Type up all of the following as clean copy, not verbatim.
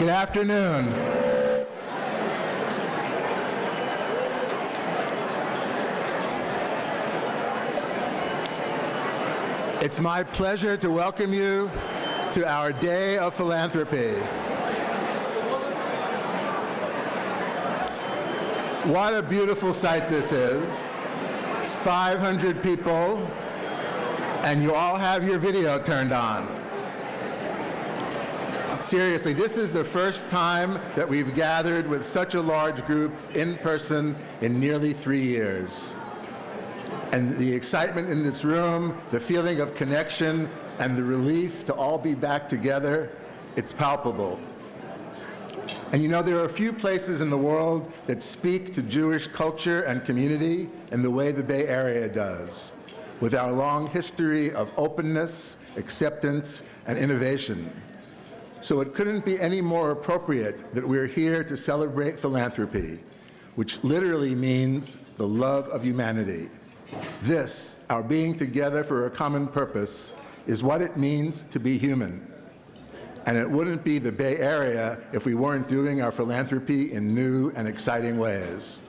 Good afternoon. It's my pleasure to welcome you to our Day of Philanthropy. What a beautiful sight this is. 500 people, and you all have your video turned on. Seriously, this is the first time that we've gathered with such a large group in person in nearly 3 years. And the excitement in this room, the feeling of connection, and the relief to all be back together, it's palpable. And you know, there are a few places in the world that speak to Jewish culture and community in the way the Bay Area does, with our long history of openness, acceptance, and innovation. So it couldn't be any more appropriate that we're here to celebrate philanthropy, which literally means the love of humanity. This, our being together for a common purpose, is what it means to be human. And it wouldn't be the Bay Area if we weren't doing our philanthropy in new and exciting ways.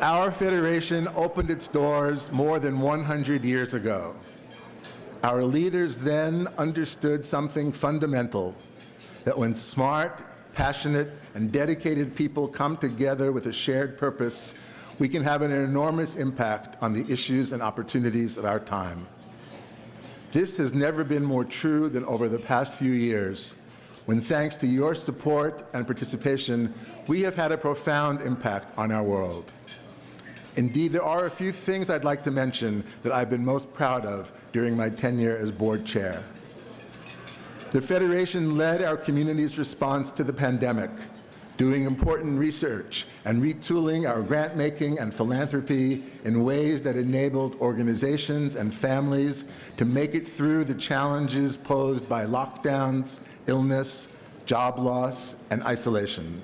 Our federation opened its doors more than 100 years ago. Our leaders then understood something fundamental, that when smart, passionate, and dedicated people come together with a shared purpose, we can have an enormous impact on the issues and opportunities of our time. This has never been more true than over the past few years, when thanks to your support and participation, we have had a profound impact on our world. Indeed, there are a few things I'd like to mention that I've been most proud of during my tenure as board chair. The Federation led our community's response to the pandemic, doing important research and retooling our grant-making and philanthropy in ways that enabled organizations and families to make it through the challenges posed by lockdowns, illness, job loss, and isolation.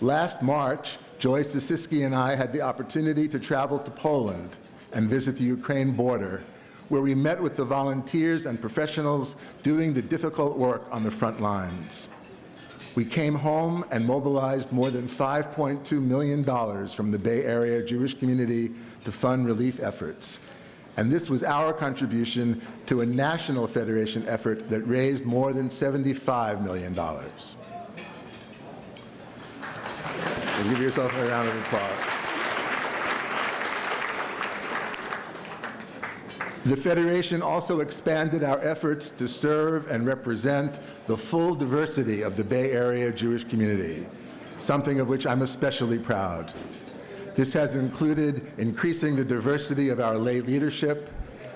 Last March, Joyce Zasiski and I had the opportunity to travel to Poland and visit the Ukraine border, where we met with the volunteers and professionals doing the difficult work on the front lines. We came home and mobilized more than $5.2 million from the Bay Area Jewish community to fund relief efforts. And this was our contribution to a national federation effort that raised more than $75 million. So give yourself a round of applause. The Federation also expanded our efforts to serve and represent the full diversity of the Bay Area Jewish community, something of which I'm especially proud. This has included increasing the diversity of our lay leadership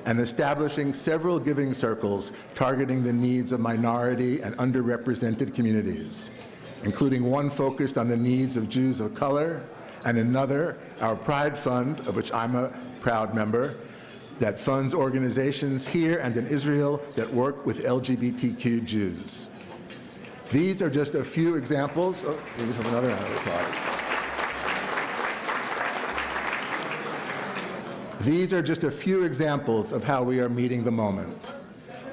and establishing several giving circles targeting the needs of minority and underrepresented communities, including one focused on the needs of Jews of color, and another, our Pride Fund, of which I'm a proud member, that funds organizations here and in Israel that work with LGBTQ Jews. These are just a few examples. Oh, we just have another round of applause. These are just a few examples of how we are meeting the moment.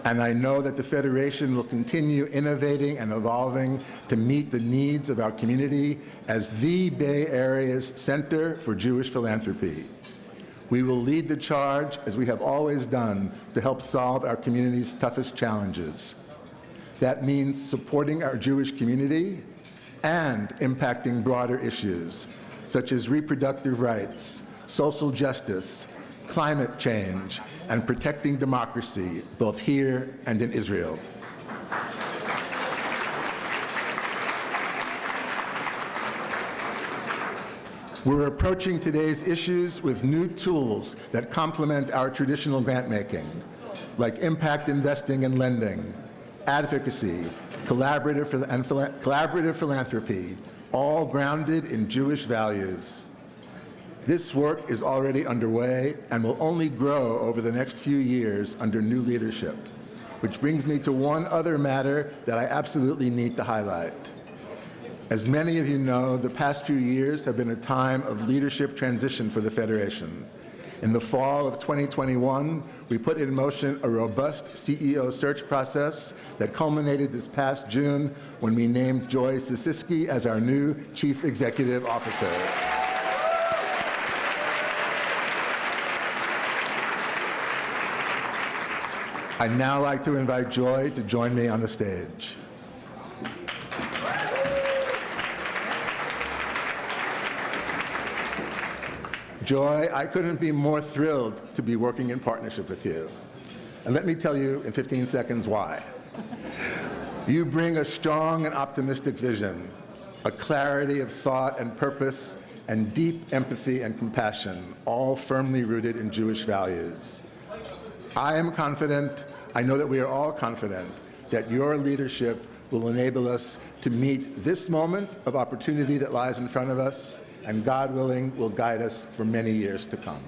And I know that the Federation will continue innovating and evolving to meet the needs of our community as the Bay Area's Center for Jewish Philanthropy. We will lead the charge, as we have always done, to help solve our community's toughest challenges. That means supporting our Jewish community and impacting broader issues, such as reproductive rights, social justice, climate change, and protecting democracy, both here and in Israel. We're approaching today's issues with new tools that complement our traditional grant-making, like impact investing and lending, advocacy, collaborative philanthropy, all grounded in Jewish values. This work is already underway and will only grow over the next few years under new leadership, which brings me to one other matter that I absolutely need to highlight. As many of you know, the past few years have been a time of leadership transition for the Federation, In the fall of 2021, we put in motion a robust CEO search process that culminated this past June when we named Joy Sisiski as our new Chief Executive Officer. I'd now like to invite Joy to join me on the stage. Joy, I couldn't be more thrilled to be working in partnership with you. And let me tell you in 15 seconds why. You bring a strong and optimistic vision, a clarity of thought and purpose, and deep empathy and compassion, all firmly rooted in Jewish values. I am confident, I know that we are all confident, that your leadership will enable us to meet this moment of opportunity that lies in front of us, and God willing, will guide us for many years to come.